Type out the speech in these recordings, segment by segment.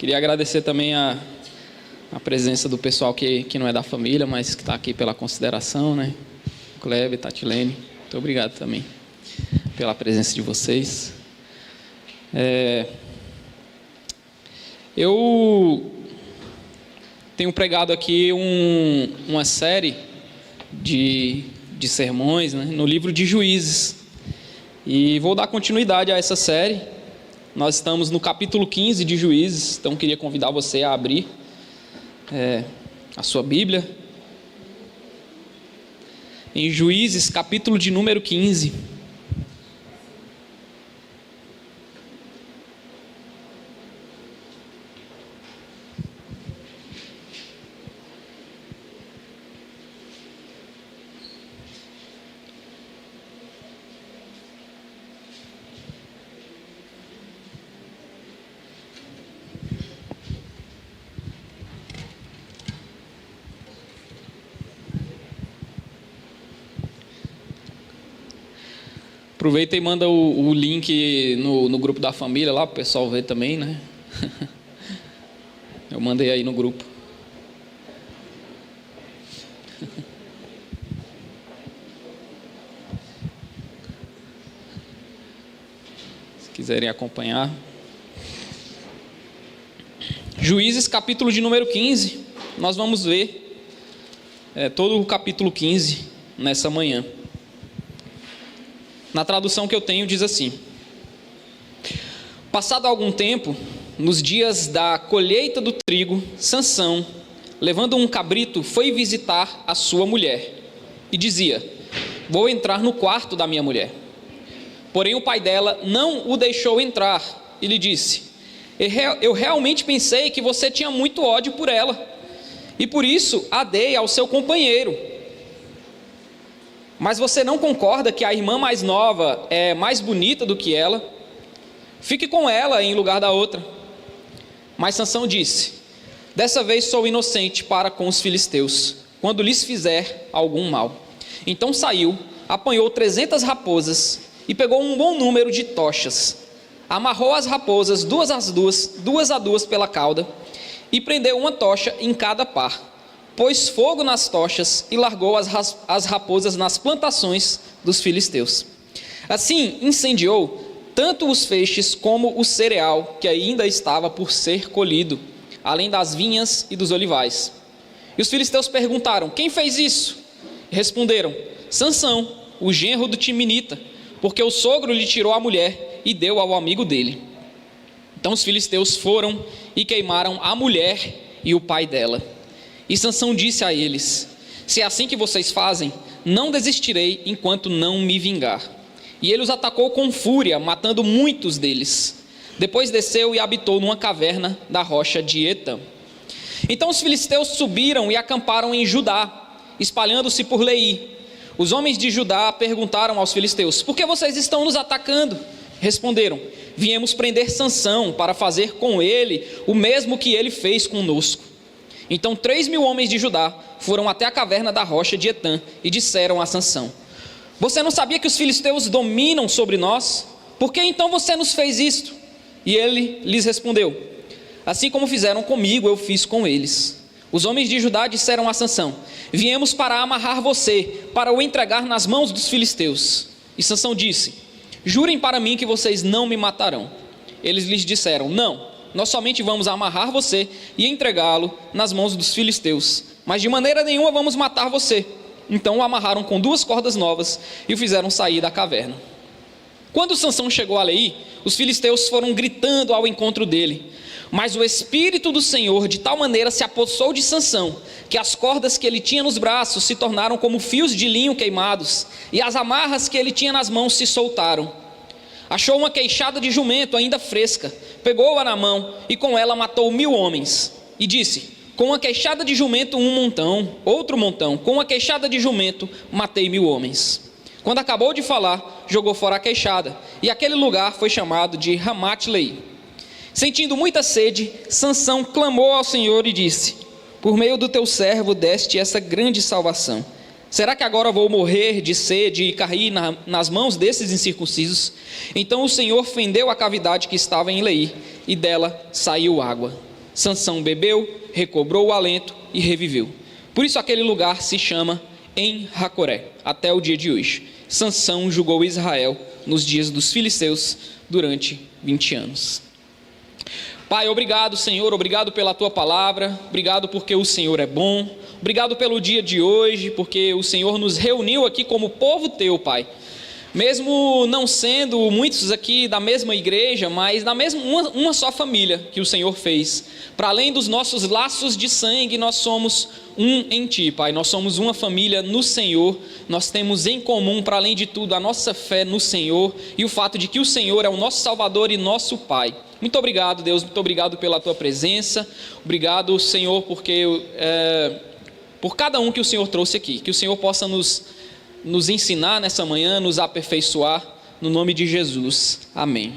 Queria agradecer também a presença do pessoal que não é da família, mas que está aqui pela consideração, né? Kleber, Tatilene, muito obrigado também pela presença de vocês. Eu tenho pregado aqui uma série de sermões, né, no livro de Juízes, e vou dar continuidade a essa série. Nós estamos no capítulo 15 de Juízes, então queria convidar você a abrir a sua Bíblia em Juízes, capítulo de número 15. Aproveita e manda o link no grupo da família lá, para o pessoal ver também, né? Eu mandei aí no grupo. Se quiserem acompanhar. Juízes, capítulo de número 15. Nós vamos ver todo o capítulo 15 nessa manhã. Na tradução que eu tenho diz assim: passado algum tempo, nos dias da colheita do trigo, Sansão, levando um cabrito, foi visitar a sua mulher e dizia: vou entrar no quarto da minha mulher. Porém o pai dela não o deixou entrar e lhe disse: eu realmente pensei que você tinha muito ódio por ela, e por isso a dei ao seu companheiro. Mas você não concorda que a irmã mais nova é mais bonita do que ela? Fique com ela em lugar da outra. Mas Sansão disse: dessa vez sou inocente para com os filisteus, quando lhes fizer algum mal. Então saiu, apanhou 300 raposas e pegou um bom número de tochas. Amarrou as raposas duas a duas pela cauda, e prendeu uma tocha em cada par. Pôs fogo nas tochas e largou as raposas nas plantações dos filisteus. Assim incendiou tanto os feixes como o cereal que ainda estava por ser colhido, além das vinhas e dos olivais. E os filisteus perguntaram: quem fez isso? E responderam: Sansão, o genro do Timinita, porque o sogro lhe tirou a mulher e deu ao amigo dele. Então os filisteus foram e queimaram a mulher e o pai dela. E Sansão disse a eles: se é assim que vocês fazem, não desistirei enquanto não me vingar. E ele os atacou com fúria, matando muitos deles. Depois desceu e habitou numa caverna da rocha de Etã. Então os filisteus subiram e acamparam em Judá, espalhando-se por Leí. Os homens de Judá perguntaram aos filisteus: por que vocês estão nos atacando? Responderam: viemos prender Sansão para fazer com ele o mesmo que ele fez conosco. Então 3.000 homens de Judá foram até a caverna da rocha de Etã e disseram a Sansão: você não sabia que os filisteus dominam sobre nós? Por que então você nos fez isto? E ele lhes respondeu: assim como fizeram comigo, eu fiz com eles. Os homens de Judá disseram a Sansão: viemos para amarrar você, para o entregar nas mãos dos filisteus. E Sansão disse: jurem para mim que vocês não me matarão. Eles lhes disseram: não, nós somente vamos amarrar você e entregá-lo nas mãos dos filisteus, mas de maneira nenhuma vamos matar você. Então o amarraram com 2 cordas novas e o fizeram sair da caverna. Quando Sansão chegou a Leí, os filisteus foram gritando ao encontro dele. Mas o Espírito do Senhor de tal maneira se apossou de Sansão, que as cordas que ele tinha nos braços se tornaram como fios de linho queimados, e as amarras que ele tinha nas mãos se soltaram. Achou uma queixada de jumento ainda fresca, pegou-a na mão e com ela matou 1.000 homens. E disse: com a queixada de jumento um montão, outro montão, com a queixada de jumento matei 1.000 homens. Quando acabou de falar, jogou fora a queixada, e aquele lugar foi chamado de Ramat-Leí. Sentindo muita sede, Sansão clamou ao Senhor e disse: por meio do teu servo deste essa grande salvação. Será que agora vou morrer de sede e cair nas mãos desses incircuncisos? Então o Senhor fendeu a cavidade que estava em Leí, e dela saiu água. Sansão bebeu, recobrou o alento e reviveu. Por isso aquele lugar se chama En-Hacoré, até o dia de hoje. Sansão julgou Israel nos dias dos filisteus durante 20 anos. Pai, obrigado, Senhor, obrigado pela Tua palavra, obrigado porque o Senhor é bom, obrigado pelo dia de hoje, porque o Senhor nos reuniu aqui como povo Teu, Pai. Mesmo não sendo muitos aqui da mesma igreja, mas da mesma uma só família que o Senhor fez. Para além dos nossos laços de sangue, nós somos um em Ti, Pai. Nós somos uma família no Senhor. Nós temos em comum, para além de tudo, a nossa fé no Senhor e o fato de que o Senhor é o nosso Salvador e nosso Pai. Muito obrigado, Deus. Muito obrigado pela Tua presença. Obrigado, Senhor, porque por cada um que o Senhor trouxe aqui. Que o Senhor possa nos ensinar nessa manhã, nos aperfeiçoar, no nome de Jesus. Amém.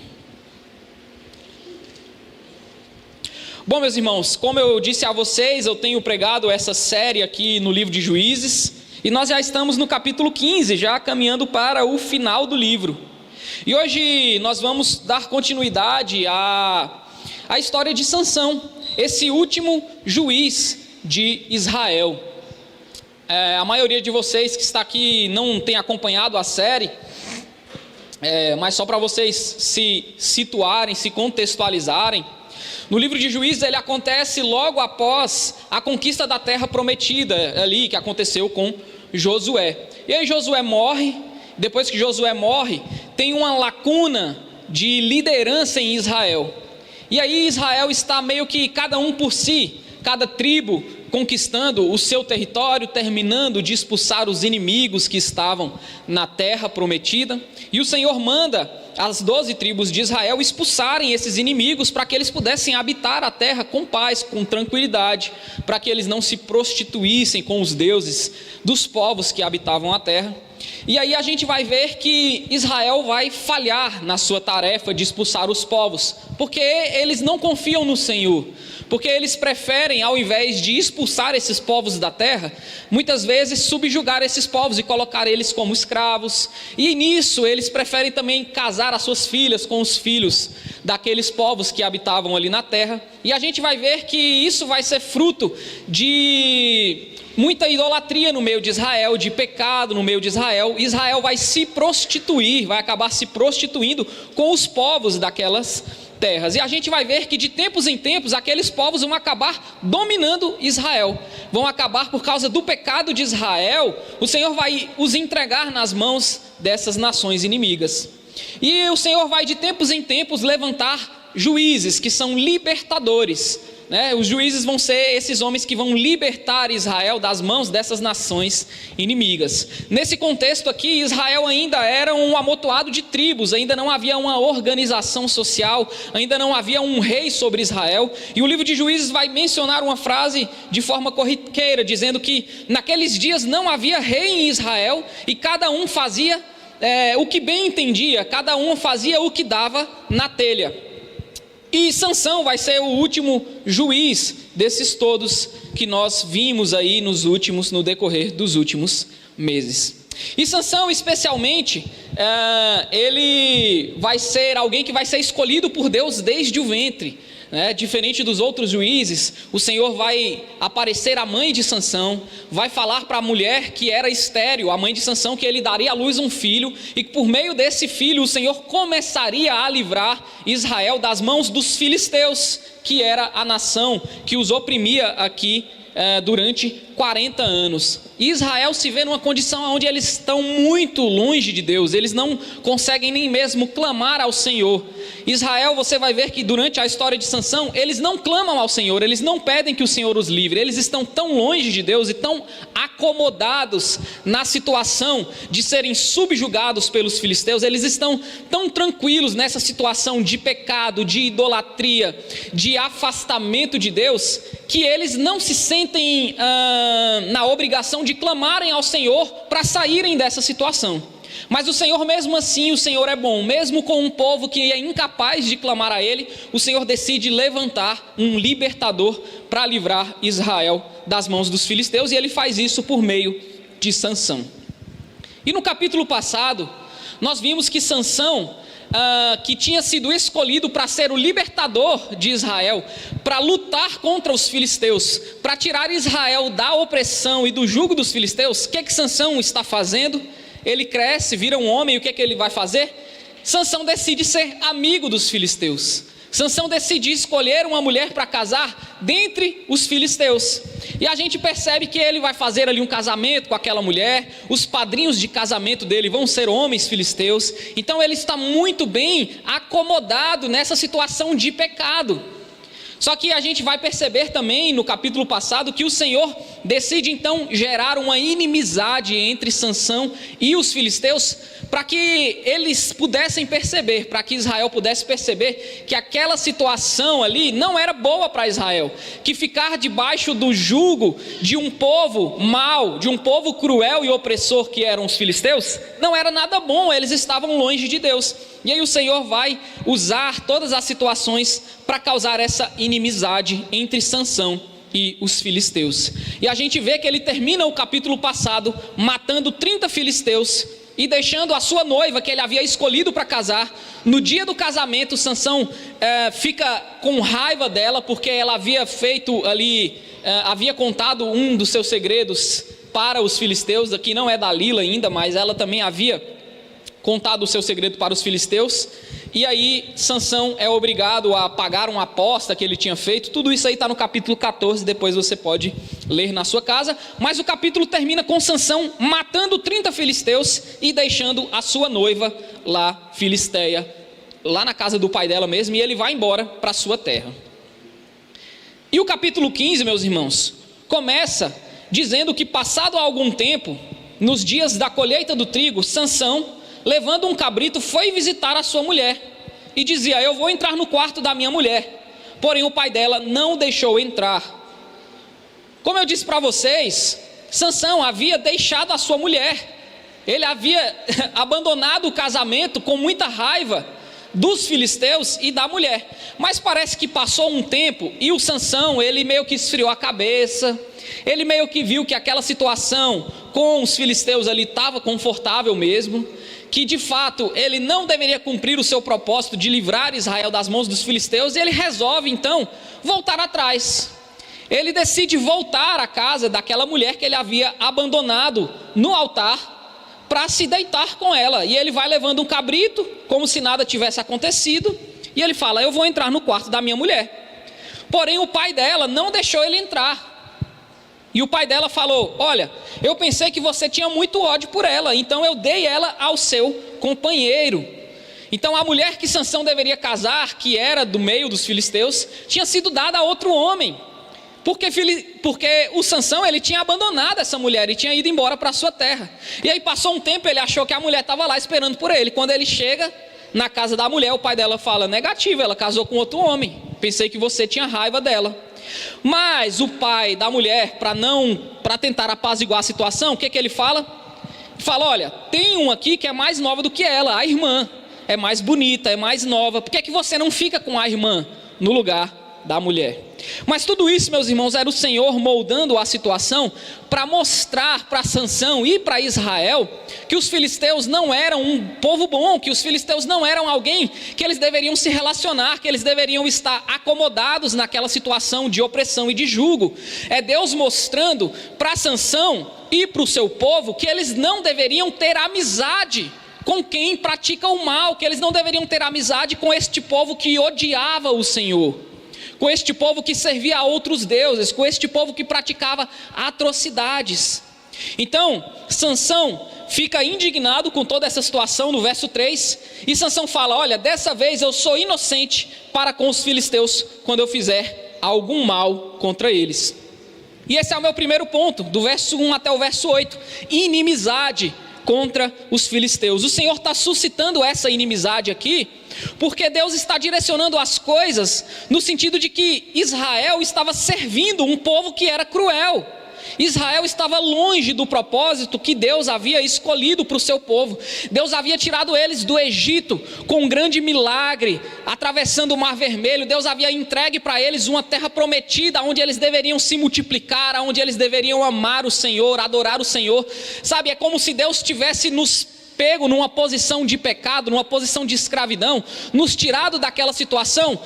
Bom, meus irmãos, como eu disse a vocês, eu tenho pregado essa série aqui no livro de Juízes, e nós já estamos no capítulo 15, já caminhando para o final do livro. E hoje nós vamos dar continuidade à história de Sansão, esse último juiz de Israel. A maioria de vocês que está aqui não tem acompanhado a série, mas só para vocês se situarem, se contextualizarem, no livro de Juízes ele acontece logo após a conquista da terra prometida, ali que aconteceu com Josué. E aí Josué morre. Depois que Josué morre, tem uma lacuna de liderança em Israel. E aí Israel está meio que cada um por si, cada tribo conquistando o seu território, terminando de expulsar os inimigos que estavam na terra prometida. E o Senhor manda as 12 tribos de Israel expulsarem esses inimigos para que eles pudessem habitar a terra com paz, com tranquilidade, para que eles não se prostituíssem com os deuses dos povos que habitavam a terra. E aí a gente vai ver que Israel vai falhar na sua tarefa de expulsar os povos, porque eles não confiam no Senhor, porque eles preferem, ao invés de expulsar esses povos da terra, muitas vezes subjugar esses povos e colocar eles como escravos, e nisso eles preferem também casar as suas filhas com os filhos daqueles povos que habitavam ali na terra, e a gente vai ver que isso vai ser fruto de muita idolatria no meio de Israel, de pecado no meio de Israel. Israel vai se prostituir, vai acabar se prostituindo com os povos daquelas terras, e a gente vai ver que de tempos em tempos aqueles povos vão acabar dominando Israel, vão acabar por causa do pecado de Israel, o Senhor vai os entregar nas mãos dessas nações inimigas, e o Senhor vai de tempos em tempos levantar juízes que são libertadores, né? Os juízes vão ser esses homens que vão libertar Israel das mãos dessas nações inimigas. Nesse contexto aqui, Israel ainda era um amontoado de tribos, ainda não havia uma organização social, ainda não havia um rei sobre Israel, e o livro de Juízes vai mencionar uma frase de forma corriqueira, dizendo que naqueles dias não havia rei em Israel, e cada um fazia o que bem entendia, cada um fazia o que dava na telha. E Sansão vai ser o último juiz desses todos que nós vimos aí no decorrer dos últimos meses. E Sansão especialmente, ele vai ser alguém que vai ser escolhido por Deus desde o ventre, né? Diferente dos outros juízes, o Senhor vai aparecer à mãe de Sansão, vai falar para a mulher que era estéril, a mãe de Sansão, que ele daria à luz um filho, e que por meio desse filho o Senhor começaria a livrar Israel das mãos dos filisteus, que era a nação que os oprimia aqui durante 40 anos. Israel se vê numa condição onde eles estão muito longe de Deus, eles não conseguem nem mesmo clamar ao Senhor. Israel, você vai ver que durante a história de Sansão, eles não clamam ao Senhor, eles não pedem que o Senhor os livre, eles estão tão longe de Deus e tão acomodados na situação de serem subjugados pelos filisteus, eles estão tão tranquilos nessa situação de pecado, de idolatria, de afastamento de Deus, que eles não se sentem na obrigação de clamarem ao Senhor para saírem dessa situação. Mas o Senhor, mesmo assim, o Senhor é bom, mesmo com um povo que é incapaz de clamar a Ele, o Senhor decide levantar um libertador para livrar Israel das mãos dos filisteus, e Ele faz isso por meio de Sansão. E no capítulo passado, nós vimos que Sansão que tinha sido escolhido para ser o libertador de Israel, para lutar contra os filisteus, para tirar Israel da opressão e do jugo dos filisteus, o que Sansão está fazendo? Ele cresce, vira um homem, e o que ele vai fazer? Sansão decide ser amigo dos filisteus. Sansão decide escolher uma mulher para casar dentre os filisteus. E a gente percebe que ele vai fazer ali um casamento com aquela mulher. Os padrinhos de casamento dele vão ser homens filisteus. Então ele está muito bem acomodado nessa situação de pecado. Só que a gente vai perceber também no capítulo passado que o Senhor decide então gerar uma inimizade entre Sansão e os filisteus, para que eles pudessem perceber, para que Israel pudesse perceber que aquela situação ali não era boa para Israel, que ficar debaixo do jugo de um povo mau, de um povo cruel e opressor que eram os filisteus, não era nada bom, eles estavam longe de Deus. E aí o Senhor vai usar todas as situações para causar essa inimizade entre Sansão e os filisteus. E a gente vê que ele termina o capítulo passado matando 30 filisteus e deixando a sua noiva, que ele havia escolhido para casar. No dia do casamento, Sansão fica com raiva dela, porque ela havia feito ali, havia contado um dos seus segredos para os filisteus. Aqui não é Dalila ainda, mas ela também havia contado o seu segredo para os filisteus. E aí Sansão é obrigado a pagar uma aposta que ele tinha feito. Tudo isso aí está no capítulo 14, depois você pode ler na sua casa. Mas o capítulo termina com Sansão matando 30 filisteus e deixando a sua noiva lá, filisteia, lá na casa do pai dela mesmo, e ele vai embora para a sua terra. E o capítulo 15, meus irmãos, começa dizendo que passado algum tempo, nos dias da colheita do trigo, Sansão, levando um cabrito, foi visitar a sua mulher e dizia: eu vou entrar no quarto da minha mulher. Porém o pai dela não deixou entrar. Como eu disse para vocês, Sansão havia deixado a sua mulher. Ele havia abandonado o casamento com muita raiva dos filisteus e da mulher. Mas parece que passou um tempo e o Sansão, ele meio que esfriou a cabeça. Ele meio que viu que aquela situação com os filisteus ali estava confortável mesmo, que de fato ele não deveria cumprir o seu propósito de livrar Israel das mãos dos filisteus, e ele resolve então voltar atrás. Ele decide voltar à casa daquela mulher que ele havia abandonado no altar para se deitar com ela, e ele vai levando um cabrito como se nada tivesse acontecido, e ele fala: eu vou entrar no quarto da minha mulher. Porém o pai dela não deixou ele entrar. E o pai dela falou: olha, eu pensei que você tinha muito ódio por ela, então eu dei ela ao seu companheiro. Então a mulher que Sansão deveria casar, que era do meio dos filisteus, tinha sido dada a outro homem, porque o Sansão, ele tinha abandonado essa mulher e tinha ido embora para a sua terra. E aí passou um tempo, ele achou que a mulher estava lá esperando por ele. Quando ele chega na casa da mulher, o pai dela fala: negativo, ela casou com outro homem, pensei que você tinha raiva dela. Mas o pai da mulher, para tentar apaziguar a situação, o que ele fala? Ele fala: olha, tem uma aqui que é mais nova do que ela, a irmã, é mais bonita, é mais nova, por que você não fica com a irmã no lugar da mulher? Mas tudo isso, meus irmãos, era o Senhor moldando a situação para mostrar para Sansão e para Israel que os filisteus não eram um povo bom, que os filisteus não eram alguém que eles deveriam se relacionar, que eles deveriam estar acomodados naquela situação de opressão e de jugo. É Deus mostrando para Sansão e para o seu povo que eles não deveriam ter amizade com quem pratica o mal, que eles não deveriam ter amizade com este povo que odiava o Senhor, com este povo que servia a outros deuses, com este povo que praticava atrocidades. Então Sansão fica indignado com toda essa situação no verso 3, e Sansão fala: olha, dessa vez eu sou inocente para com os filisteus quando eu fizer algum mal contra eles. E esse é o meu primeiro ponto, do verso 1 até o verso 8, inimizade contra os filisteus. O Senhor está suscitando essa inimizade aqui, porque Deus está direcionando as coisas no sentido de que Israel estava servindo um povo que era cruel. Israel estava longe do propósito que Deus havia escolhido para o seu povo. Deus havia tirado eles do Egito com um grande milagre, atravessando o Mar Vermelho. Deus havia entregue para eles uma terra prometida, onde eles deveriam se multiplicar, onde eles deveriam amar o Senhor, adorar o Senhor. Sabe, é como se Deus tivesse nos pego numa posição de pecado, numa posição de escravidão, nos tirado daquela situação,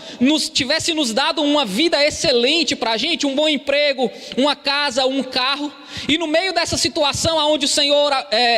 tivesse nos dado uma vida excelente para a gente, um bom emprego, uma casa, um carro, e no meio dessa situação onde o Senhor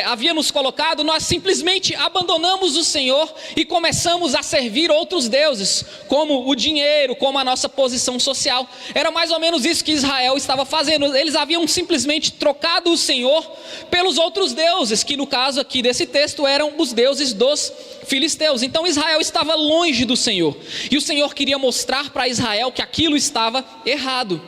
havia nos colocado, nós simplesmente abandonamos o Senhor e começamos a servir outros deuses, como o dinheiro, como a nossa posição social. Era mais ou menos isso que Israel estava fazendo. Eles haviam simplesmente trocado o Senhor pelos outros deuses, que no caso aqui desse texto eram os deuses dos filisteus. Então Israel estava longe do Senhor, e o Senhor queria mostrar para Israel que aquilo estava errado.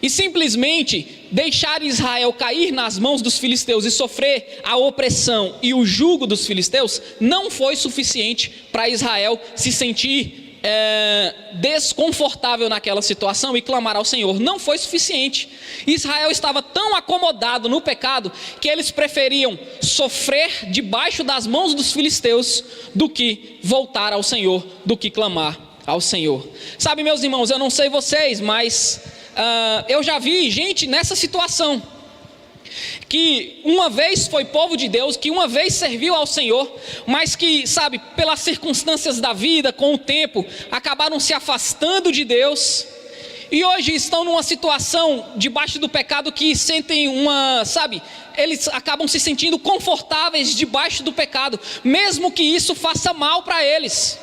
E simplesmente deixar Israel cair nas mãos dos filisteus e sofrer a opressão e o jugo dos filisteus não foi suficiente para Israel se sentir desconfortável naquela situação e clamar ao Senhor. Não foi suficiente. Israel estava tão acomodado no pecado que eles preferiam sofrer debaixo das mãos dos filisteus do que voltar ao Senhor, do que clamar ao Senhor. Sabe, meus irmãos, eu não sei vocês, mas eu já vi gente nessa situação, que uma vez foi povo de Deus, que uma vez serviu ao Senhor, mas que, sabe, pelas circunstâncias da vida, com o tempo, acabaram se afastando de Deus, e hoje estão numa situação debaixo do pecado que sentem eles acabam se sentindo confortáveis debaixo do pecado, mesmo que isso faça mal para eles.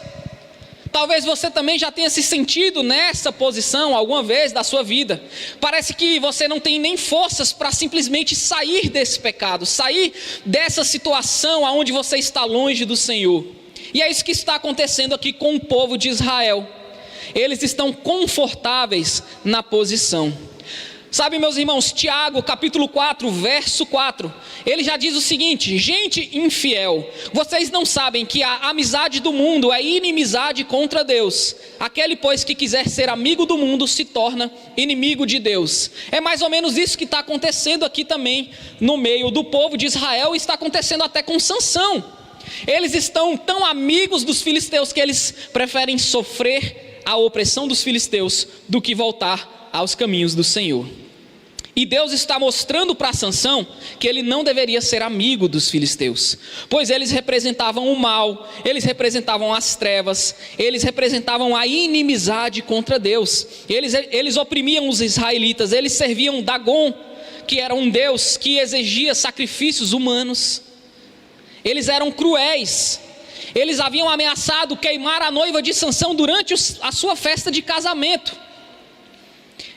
Talvez você também já tenha se sentido nessa posição alguma vez da sua vida. Parece que você não tem nem forças para simplesmente sair desse pecado, sair dessa situação onde você está longe do Senhor. E é isso que está acontecendo aqui com o povo de Israel. Eles estão confortáveis na posição. Sabe, meus irmãos, Tiago capítulo 4, verso 4, ele já diz o seguinte: gente infiel, vocês não sabem que a amizade do mundo é inimizade contra Deus? Aquele, pois, que quiser ser amigo do mundo se torna inimigo de Deus. É mais ou menos isso que está acontecendo aqui também no meio do povo de Israel, e está acontecendo até com Sansão. Eles estão tão amigos dos filisteus que eles preferem sofrer a opressão dos filisteus do que voltar aos caminhos do Senhor. E Deus está mostrando para Sansão que ele não deveria ser amigo dos filisteus, pois eles representavam o mal, eles representavam as trevas, eles representavam a inimizade contra Deus. Eles oprimiam os israelitas, eles serviam Dagon, que era um deus que exigia sacrifícios humanos. Eles eram cruéis. Eles haviam ameaçado queimar a noiva de Sansão durante a sua festa de casamento.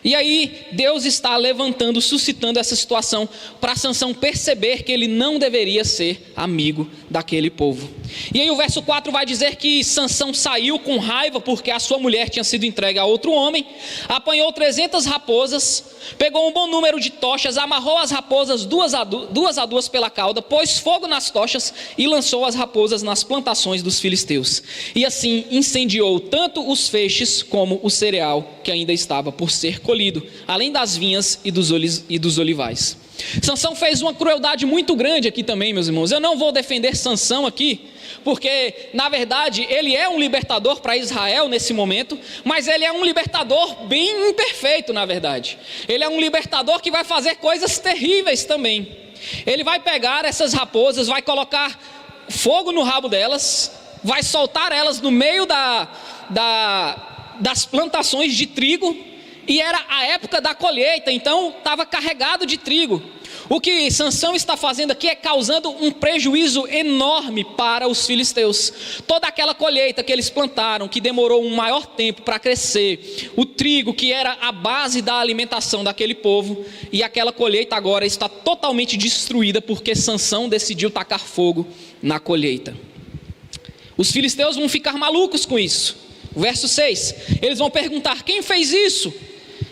E aí Deus está levantando, suscitando essa situação para Sansão perceber que ele não deveria ser amigo daquele povo. E aí o verso 4 vai dizer que Sansão saiu com raiva porque a sua mulher tinha sido entregue a outro homem, apanhou 300 raposas, pegou um bom número de tochas, amarrou as raposas duas a duas pela cauda, pôs fogo nas tochas e lançou as raposas nas plantações dos filisteus. E assim incendiou tanto os feixes como o cereal que ainda estava por ser colhido, além das vinhas e dos olivais. Sansão fez uma crueldade muito grande aqui também, meus irmãos. Eu não vou defender Sansão aqui, porque na verdade ele é um libertador para Israel nesse momento, mas ele é um libertador bem imperfeito, na verdade. Ele é um libertador que vai fazer coisas terríveis também. Ele vai pegar essas raposas, vai colocar fogo no rabo delas, vai soltar elas no meio das plantações de trigo, e era a época da colheita, então estava carregado de trigo. O que Sansão está fazendo aqui é causando um prejuízo enorme para os filisteus. Toda aquela colheita que eles plantaram, que demorou um maior tempo para crescer, o trigo que era a base da alimentação daquele povo, e aquela colheita agora está totalmente destruída porque Sansão decidiu tacar fogo na colheita. Os filisteus vão ficar malucos com isso. Verso 6, eles vão perguntar: quem fez isso?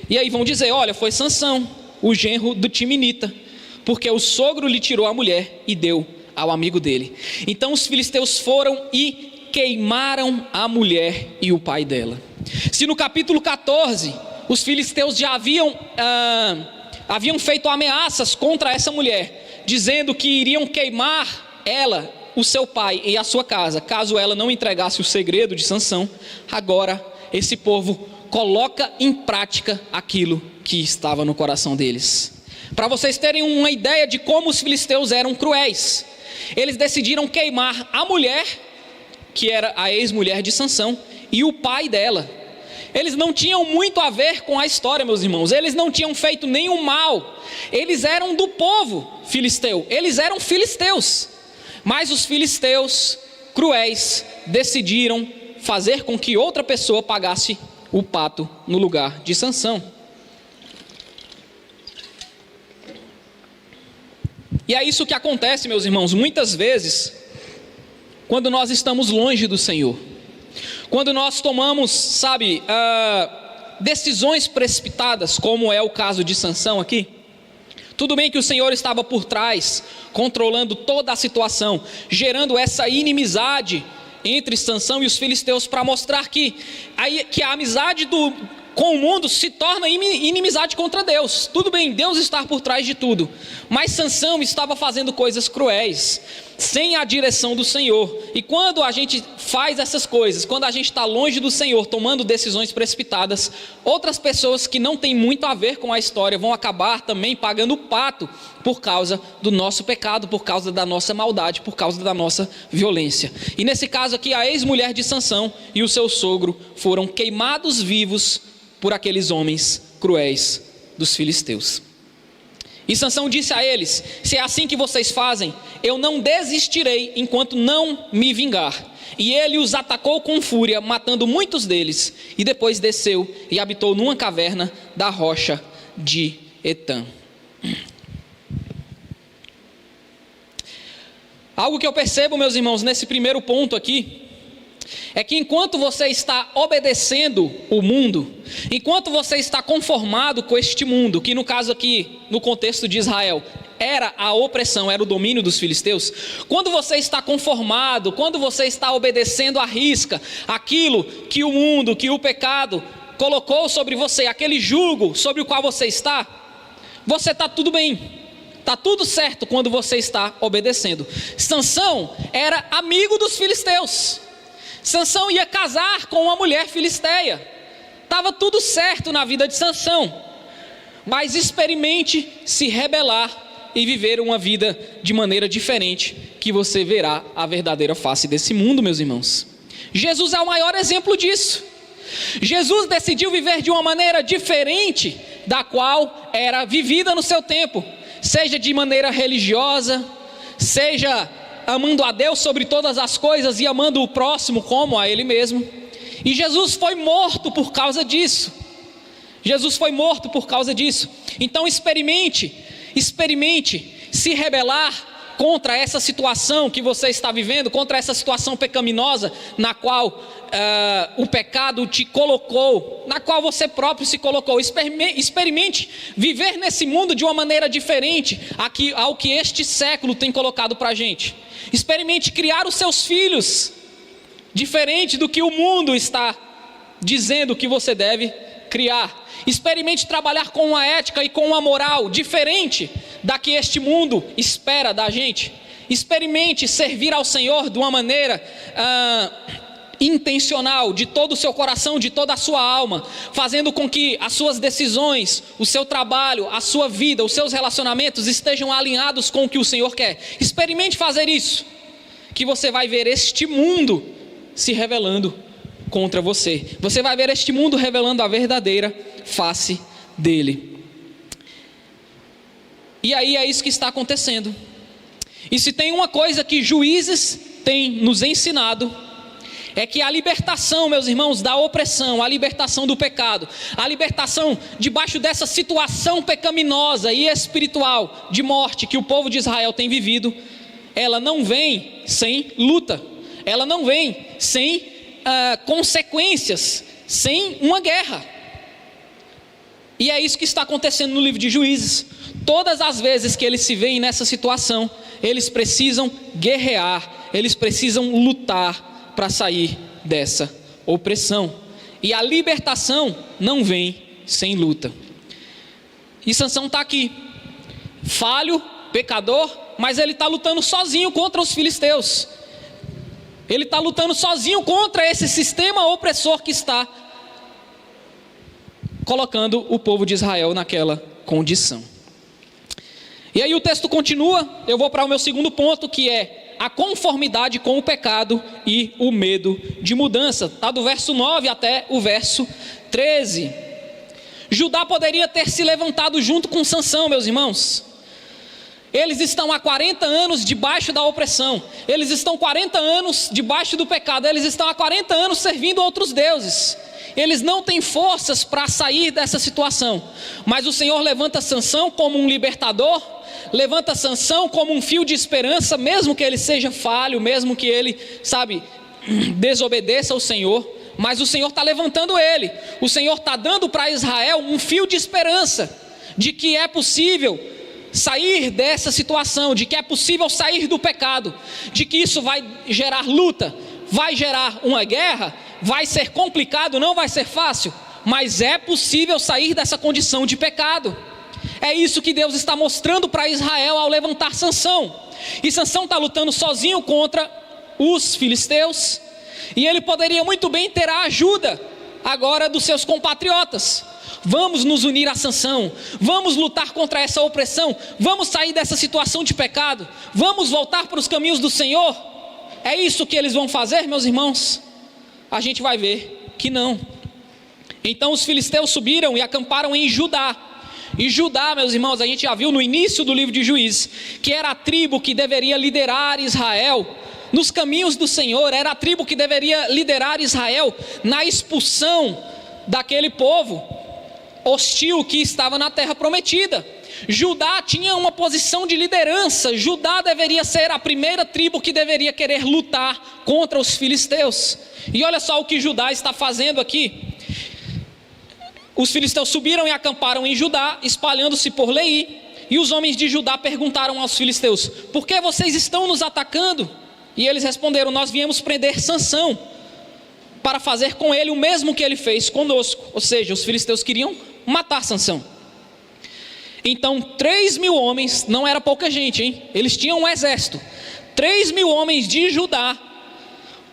E aí vão dizer: olha, foi Sansão, o genro do Timinita, porque o sogro lhe tirou a mulher e deu ao amigo dele. Então os filisteus foram e queimaram a mulher e o pai dela. Se no capítulo 14 os filisteus já haviam feito ameaças contra essa mulher, dizendo que iriam queimar ela, o seu pai e a sua casa, caso ela não entregasse o segredo de Sansão, agora esse povo coloca em prática aquilo que estava no coração deles. Para vocês terem uma ideia de como os filisteus eram cruéis, eles decidiram queimar a mulher, que era a ex-mulher de Sansão, e o pai dela. Eles não tinham muito a ver com a história, meus irmãos. Eles não tinham feito nenhum mal. Eles eram do povo filisteu. Eles eram filisteus. Mas os filisteus cruéis decidiram fazer com que outra pessoa pagasse o pato no lugar de Sansão. E é isso que acontece, meus irmãos, muitas vezes, quando nós estamos longe do Senhor. Quando nós tomamos, decisões precipitadas, como é o caso de Sansão aqui. Tudo bem que o Senhor estava por trás, controlando toda a situação, gerando essa inimizade entre Sansão e os filisteus, para mostrar que a amizade com o mundo se torna inimizade contra Deus. Tudo bem, Deus está por trás de tudo, mas Sansão estava fazendo coisas cruéis, sem a direção do Senhor. E quando a gente faz essas coisas, quando a gente está longe do Senhor, tomando decisões precipitadas, outras pessoas que não têm muito a ver com a história vão acabar também pagando o pato por causa do nosso pecado, por causa da nossa maldade, por causa da nossa violência. E nesse caso aqui, a ex-mulher de Sansão e o seu sogro foram queimados vivos por aqueles homens cruéis dos filisteus. E Sansão disse a eles: se é assim que vocês fazem, eu não desistirei enquanto não me vingar. E ele os atacou com fúria, matando muitos deles, e depois desceu e habitou numa caverna da rocha de Etã. Algo que eu percebo, meus irmãos, nesse primeiro ponto aqui, é que enquanto você está obedecendo o mundo, enquanto você está conformado com este mundo, que no caso aqui, no contexto de Israel, era a opressão, era o domínio dos filisteus, quando você está conformado, quando você está obedecendo à risca, aquilo que o mundo, que o pecado colocou sobre você, aquele jugo sobre o qual você está tudo bem. Está tudo certo quando você está obedecendo. Sansão era amigo dos filisteus. Sansão ia casar com uma mulher filisteia. Estava tudo certo na vida de Sansão. Mas experimente se rebelar e viver uma vida de maneira diferente, que você verá a verdadeira face desse mundo, meus irmãos. Jesus é o maior exemplo disso. Jesus decidiu viver de uma maneira diferente da qual era vivida no seu tempo. Seja de maneira religiosa, seja amando a Deus sobre todas as coisas e amando o próximo como a Ele mesmo. E Jesus foi morto por causa disso. Jesus foi morto por causa disso. Então experimente se rebelar contra essa situação que você está vivendo, contra essa situação pecaminosa na qual o pecado te colocou, na qual você próprio se colocou. Experimente viver nesse mundo de uma maneira diferente ao que este século tem colocado para a gente. Experimente criar os seus filhos diferente do que o mundo está dizendo que você deve criar. Experimente trabalhar com uma ética e com uma moral diferente da que este mundo espera da gente. Experimente servir ao Senhor de uma maneira intencional, de todo o seu coração, de toda a sua alma, fazendo com que as suas decisões, o seu trabalho, a sua vida, os seus relacionamentos estejam alinhados com o que o Senhor quer. Experimente fazer isso, que você vai ver este mundo se revelando contra você. Você vai ver este mundo revelando a verdadeira face dele. E aí é isso que está acontecendo. E se tem uma coisa que Juízes tem nos ensinado, é que a libertação, meus irmãos, da opressão, a libertação do pecado, a libertação debaixo dessa situação pecaminosa e espiritual de morte que o povo de Israel tem vivido, ela não vem sem luta, ela não vem sem consequências, sem uma guerra. E é isso que está acontecendo no livro de Juízes. Todas as vezes que eles se veem nessa situação, eles precisam guerrear, eles precisam lutar para sair dessa opressão. E a libertação não vem sem luta. E Sansão está aqui, falho, pecador, mas ele está lutando sozinho contra os filisteus. Ele está lutando sozinho contra esse sistema opressor que está colocando o povo de Israel naquela condição. E aí o texto continua, eu vou para o meu segundo ponto, que é a conformidade com o pecado e o medo de mudança. Está do verso 9 até o verso 13. Judá poderia ter se levantado junto com Sansão, meus irmãos. Eles estão há 40 anos debaixo da opressão. Eles estão 40 anos debaixo do pecado. Eles estão há 40 anos servindo outros deuses. Eles não têm forças para sair dessa situação. Mas o Senhor levanta Sansão como um libertador. Levanta Sansão como um fio de esperança, mesmo que ele seja falho, mesmo que ele, desobedeça ao Senhor. Mas o Senhor está levantando ele. O Senhor está dando para Israel um fio de esperança, de que é possível sair dessa situação, de que é possível sair do pecado, de que isso vai gerar luta, vai gerar uma guerra, vai ser complicado, não vai ser fácil, mas é possível sair dessa condição de pecado. É isso que Deus está mostrando para Israel ao levantar Sansão. E Sansão está lutando sozinho contra os filisteus, e ele poderia muito bem ter a ajuda agora dos seus compatriotas. Vamos nos unir a Sansão, vamos lutar contra essa opressão, vamos sair dessa situação de pecado, vamos voltar para os caminhos do Senhor. É isso que eles vão fazer, meus irmãos? A gente vai ver que não. Então os filisteus subiram e acamparam em Judá. E Judá, meus irmãos, a gente já viu no início do livro de Juízes, que era a tribo que deveria liderar Israel nos caminhos do Senhor, era a tribo que deveria liderar Israel na expulsão daquele povo hostil que estava na terra prometida. Judá tinha uma posição de liderança. Judá deveria ser a primeira tribo que deveria querer lutar contra os filisteus. E olha só o que Judá está fazendo aqui. Os filisteus subiram e acamparam em Judá, espalhando-se por Leí. E os homens de Judá perguntaram aos filisteus: por que vocês estão nos atacando? E eles responderam: nós viemos prender Sansão, para fazer com ele o mesmo que ele fez conosco. Ou seja, os filisteus queriam matar Sansão. Então 3.000 homens, não era pouca gente, hein? Eles tinham um exército. 3.000 homens de Judá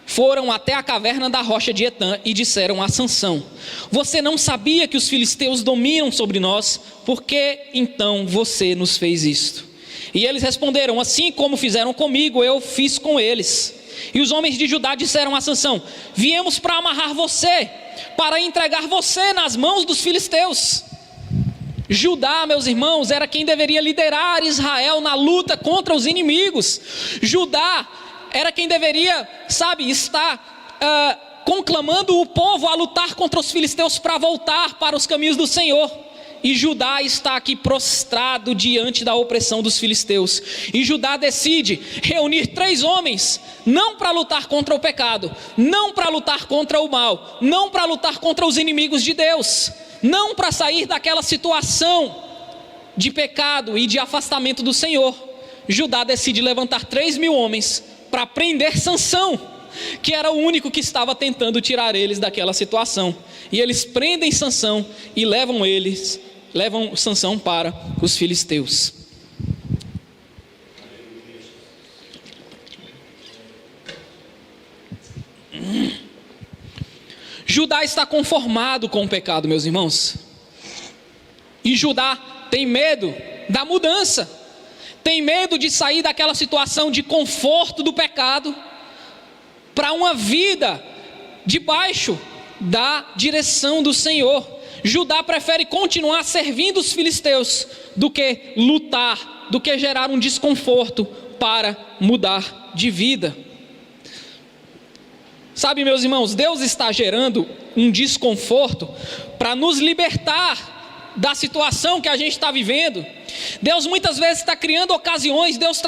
foram até a caverna da rocha de Etã e disseram a Sansão: você não sabia que os filisteus dominam sobre nós? Por que então você nos fez isto? E eles responderam: assim como fizeram comigo, eu fiz com eles. E os homens de Judá disseram a Sansão: viemos para amarrar você, para entregar você nas mãos dos filisteus. Judá, meus irmãos, era quem deveria liderar Israel na luta contra os inimigos. Judá era quem deveria, estar conclamando o povo a lutar contra os filisteus para voltar para os caminhos do Senhor. E Judá está aqui prostrado diante da opressão dos filisteus. E Judá decide reunir 3 homens, não para lutar contra o pecado, não para lutar contra o mal, não para lutar contra os inimigos de Deus, não para sair daquela situação de pecado e de afastamento do Senhor. Judá decide levantar 3.000 homens para prender Sansão, que era o único que estava tentando tirar eles daquela situação. E eles prendem Sansão e levam Sansão para os filisteus. Judá está conformado com o pecado, meus irmãos. E Judá tem medo da mudança, tem medo de sair daquela situação de conforto do pecado para uma vida debaixo da direção do Senhor. Judá prefere continuar servindo os filisteus do que lutar, do que gerar um desconforto para mudar de vida. Sabe, meus irmãos, Deus está gerando um desconforto para nos libertar da situação que a gente está vivendo. Deus muitas vezes está criando ocasiões, Deus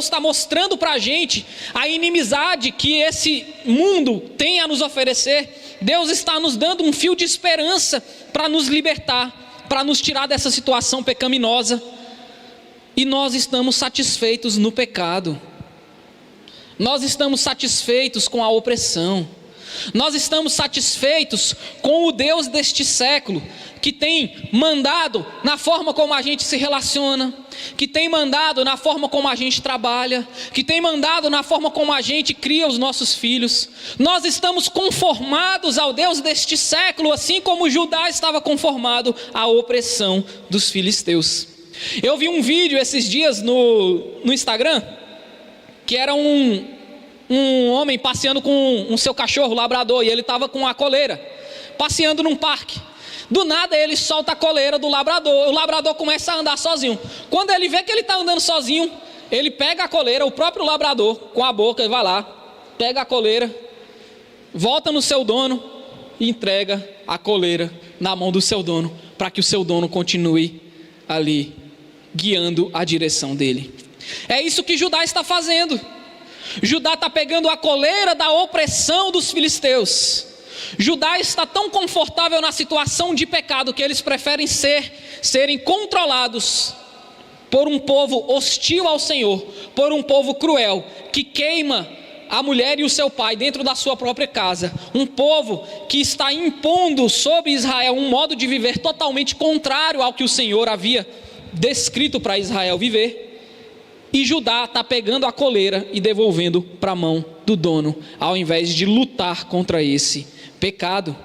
está mostrando para a gente a inimizade que esse mundo tem a nos oferecer. Deus está nos dando um fio de esperança para nos libertar, para nos tirar dessa situação pecaminosa. E nós estamos satisfeitos no pecado. Nós estamos satisfeitos com a opressão. Nós estamos satisfeitos com o Deus deste século, que tem mandado na forma como a gente se relaciona, que tem mandado na forma como a gente trabalha, que tem mandado na forma como a gente cria os nossos filhos. Nós estamos conformados ao Deus deste século, assim como Judá estava conformado à opressão dos filisteus. Eu vi um vídeo esses dias no Instagram, que era um homem passeando com um seu cachorro labrador, e ele estava com a coleira, passeando num parque. Do nada ele solta a coleira do labrador, o labrador começa a andar sozinho. Quando ele vê que ele está andando sozinho, ele pega a coleira, o próprio labrador, com a boca, ele vai lá, pega a coleira, volta no seu dono e entrega a coleira na mão do seu dono, para que o seu dono continue ali, guiando a direção dele. É isso que Judá está fazendo. Judá está pegando a coleira da opressão dos filisteus. Judá está tão confortável na situação de pecado que eles preferem serem controlados por um povo hostil ao Senhor, por um povo cruel, que queima a mulher e o seu pai dentro da sua própria casa, um povo que está impondo sobre Israel um modo de viver totalmente contrário ao que o Senhor havia descrito para Israel viver. E Judá está pegando a coleira e devolvendo para a mão do dono, ao invés de lutar contra esse pecado.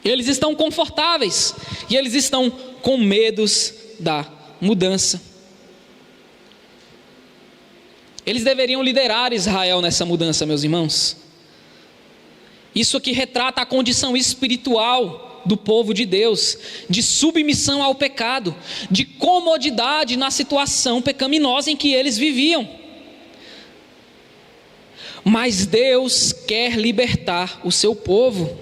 Eles estão confortáveis e eles estão com medos da mudança. Eles deveriam liderar Israel nessa mudança, meus irmãos. Isso aqui retrata a condição espiritual do povo de Deus, de submissão ao pecado, de comodidade na situação pecaminosa em que eles viviam. Mas Deus quer libertar o seu povo.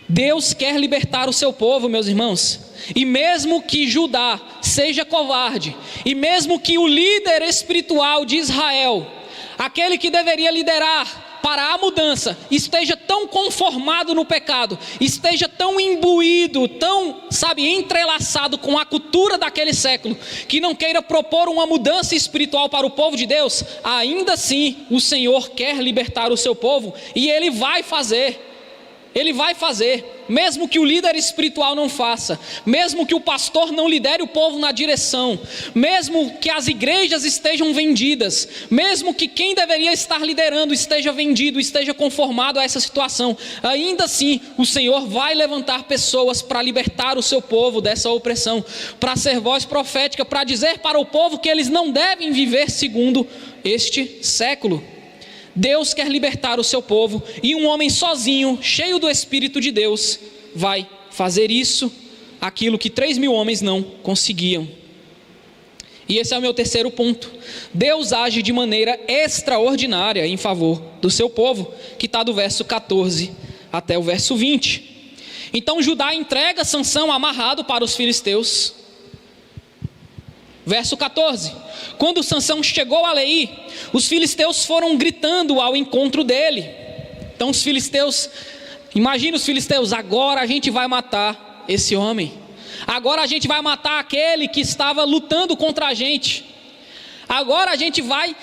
Deus quer libertar o seu povo, meus irmãos. E mesmo que Judá seja covarde, e mesmo que o líder espiritual de Israel, aquele que deveria liderar para a mudança, esteja tão conformado no pecado, esteja tão imbuído, tão, entrelaçado com a cultura daquele século, que não queira propor uma mudança espiritual para o povo de Deus, ainda assim o Senhor quer libertar o seu povo, e Ele vai fazer. Ele vai fazer, mesmo que o líder espiritual não faça, mesmo que o pastor não lidere o povo na direção, mesmo que as igrejas estejam vendidas, mesmo que quem deveria estar liderando esteja vendido, esteja conformado a essa situação, ainda assim o Senhor vai levantar pessoas para libertar o seu povo dessa opressão, para ser voz profética, para dizer para o povo que eles não devem viver segundo este século. Deus quer libertar o seu povo, e um homem sozinho, cheio do Espírito de Deus, vai fazer isso, aquilo que 3.000 homens não conseguiam. E esse é o meu terceiro ponto. Deus age de maneira extraordinária em favor do seu povo, que está do verso 14 até o verso 20. Então Judá entrega Sansão amarrado para os filisteus. Verso 14: quando Sansão chegou a Leí, os filisteus foram gritando ao encontro dele. Então os filisteus, imagina os filisteus, agora a gente vai matar esse homem, agora a gente vai matar aquele que estava lutando contra a gente, agora a gente vai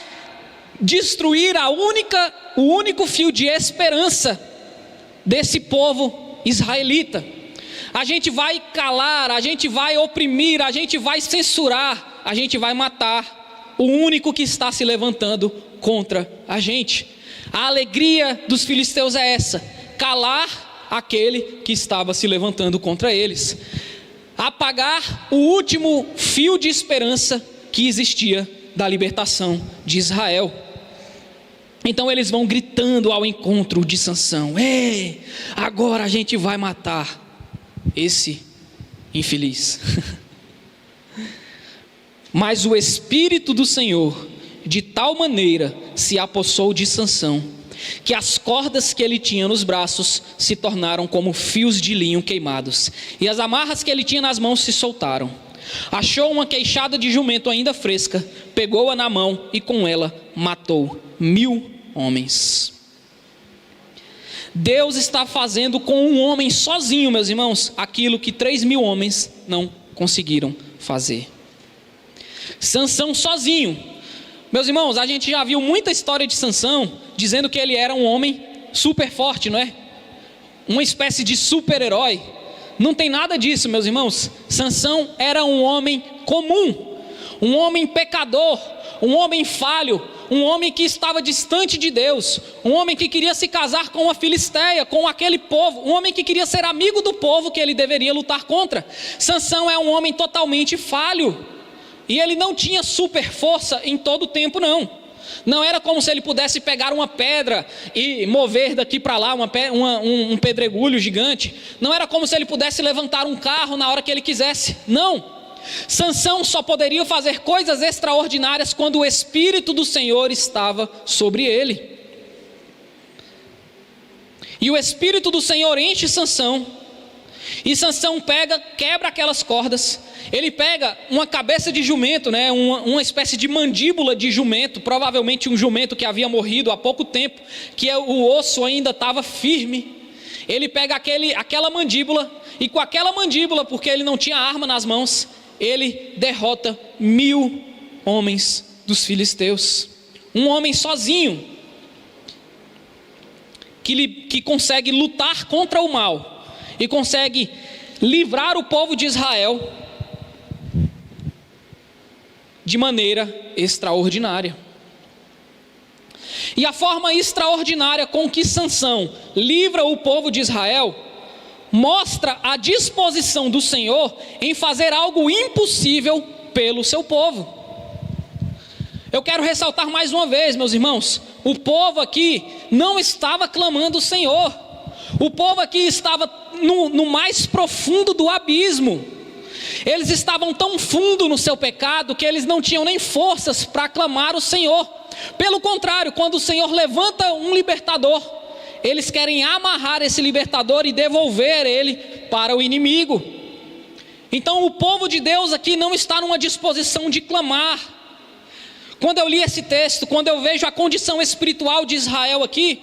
destruir o único fio de esperança desse povo israelita. A gente vai calar, a gente vai oprimir, a gente vai censurar, a gente vai matar o único que está se levantando contra a gente. A alegria dos filisteus é essa: calar aquele que estava se levantando contra eles, apagar o último fio de esperança que existia da libertação de Israel. Então eles vão gritando ao encontro de Sansão: ei, agora a gente vai matar esse infeliz. Mas o Espírito do Senhor de tal maneira se apossou de Sansão, que as cordas que ele tinha nos braços se tornaram como fios de linho queimados, e as amarras que ele tinha nas mãos se soltaram. Achou uma queixada de jumento ainda fresca, pegou-a na mão e com ela matou 1.000 homens. Deus está fazendo com um homem sozinho, meus irmãos, aquilo que 3.000 homens não conseguiram fazer. Sansão sozinho. Meus irmãos, a gente já viu muita história de Sansão dizendo que ele era um homem super forte, não é? Uma espécie de super-herói. Não tem nada disso, meus irmãos. Sansão era um homem comum, um homem pecador, um homem falho, um homem que estava distante de Deus, um homem que queria se casar com uma filisteia, com aquele povo, um homem que queria ser amigo do povo que ele deveria lutar contra. Sansão é um homem totalmente falho, e ele não tinha super força em todo o tempo, não era como se ele pudesse pegar uma pedra e mover daqui para lá, um pedregulho gigante. Não era como se ele pudesse levantar um carro na hora que ele quisesse, não. Sansão só poderia fazer coisas extraordinárias quando o Espírito do Senhor estava sobre ele. E o Espírito do Senhor enche Sansão, e Sansão quebra aquelas cordas. Ele pega uma cabeça de jumento, uma espécie de mandíbula de jumento, provavelmente um jumento que havia morrido há pouco tempo, que o osso ainda estava firme. Ele pega aquela mandíbula, e com aquela mandíbula, porque ele não tinha arma nas mãos, ele derrota 1000 homens dos filisteus. Um homem sozinho, que consegue lutar contra o mal, e consegue livrar o povo de Israel de maneira extraordinária. E a forma extraordinária com que Sansão livra o povo de Israel mostra a disposição do Senhor em fazer algo impossível pelo seu povo. Eu quero ressaltar mais uma vez, meus irmãos, o povo aqui não estava clamando o Senhor. O povo aqui estava no mais profundo do abismo. Eles estavam tão fundo no seu pecado que eles não tinham nem forças para clamar o Senhor. Pelo contrário, quando o Senhor levanta um libertador, eles querem amarrar esse libertador e devolver ele para o inimigo. Então o povo de Deus aqui não está numa disposição de clamar. Quando eu li esse texto, quando eu vejo a condição espiritual de Israel aqui,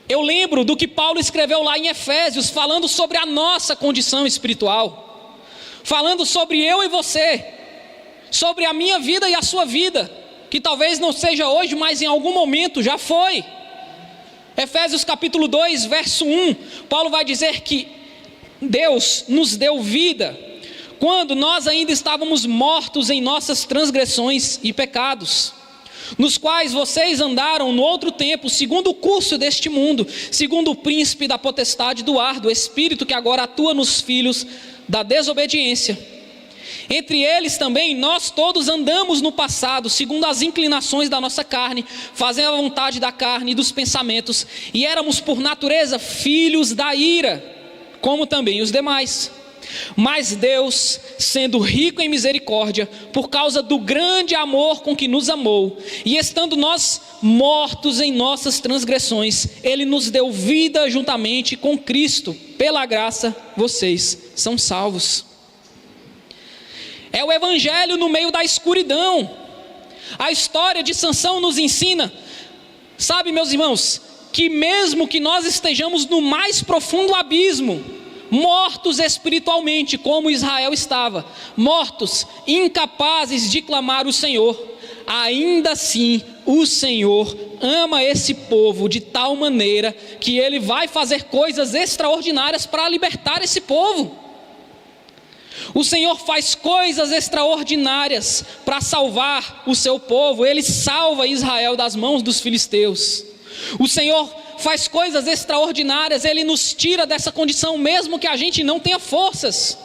eu lembro do que Paulo escreveu lá em Efésios, falando sobre a nossa condição espiritual, falando sobre eu e você, sobre a minha vida e a sua vida, que talvez não seja hoje, mas em algum momento já foi. Efésios capítulo 2, verso 1, Paulo vai dizer que Deus nos deu vida, quando nós ainda estávamos mortos em nossas transgressões e pecados, nos quais vocês andaram no outro tempo, segundo o curso deste mundo, segundo o príncipe da potestade do ar, do espírito que agora atua nos filhos da desobediência. Entre eles também nós todos andamos no passado, segundo as inclinações da nossa carne, fazendo a vontade da carne e dos pensamentos, e éramos por natureza filhos da ira, como também os demais. Mas Deus, sendo rico em misericórdia, por causa do grande amor com que nos amou, e estando nós mortos em nossas transgressões, Ele nos deu vida juntamente com Cristo. Pela graça vocês são salvos. É o evangelho no meio da escuridão. A história de Sansão nos ensina, sabe, meus irmãos, que mesmo que nós estejamos no mais profundo abismo, mortos espiritualmente, como Israel estava, mortos, incapazes de clamar o Senhor, ainda assim o Senhor ama esse povo de tal maneira que Ele vai fazer coisas extraordinárias para libertar esse povo. O Senhor faz coisas extraordinárias para salvar o seu povo. Ele salva Israel das mãos dos filisteus. O Senhor faz coisas extraordinárias, Ele nos tira dessa condição mesmo que a gente não tenha forças.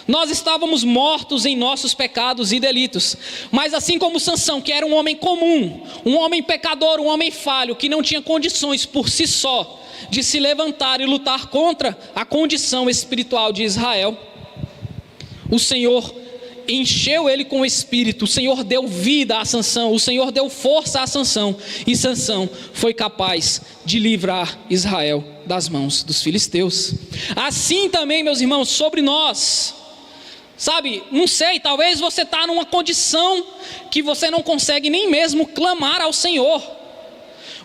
Nós estávamos mortos em nossos pecados e delitos, mas assim como Sansão, que era um homem comum, um homem pecador, um homem falho, que não tinha condições por si só de se levantar e lutar contra a condição espiritual de Israel, o Senhor encheu ele com o Espírito, o Senhor deu vida a Sansão, o Senhor deu força a Sansão, e Sansão foi capaz de livrar Israel das mãos dos filisteus. Assim também, meus irmãos, sobre nós, sabe, não sei, talvez você está numa condição que você não consegue nem mesmo clamar ao Senhor.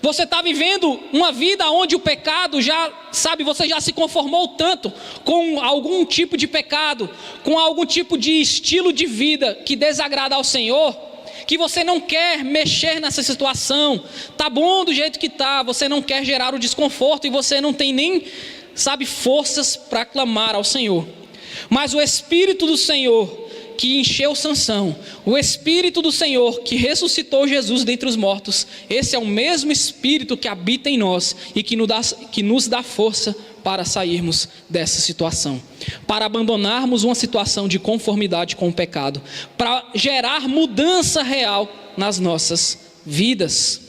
Você está vivendo uma vida onde o pecado já, sabe, você já se conformou tanto com algum tipo de pecado, com algum tipo de estilo de vida que desagrada ao Senhor, que você não quer mexer nessa situação. Tá bom do jeito que tá, você não quer gerar o desconforto e você não tem nem, sabe, forças para clamar ao Senhor. Mas o Espírito do Senhor que encheu Sansão, o Espírito do Senhor que ressuscitou Jesus dentre os mortos, esse é o mesmo Espírito que habita em nós e que nos dá força para sairmos dessa situação, para abandonarmos uma situação de conformidade com o pecado, para gerar mudança real nas nossas vidas.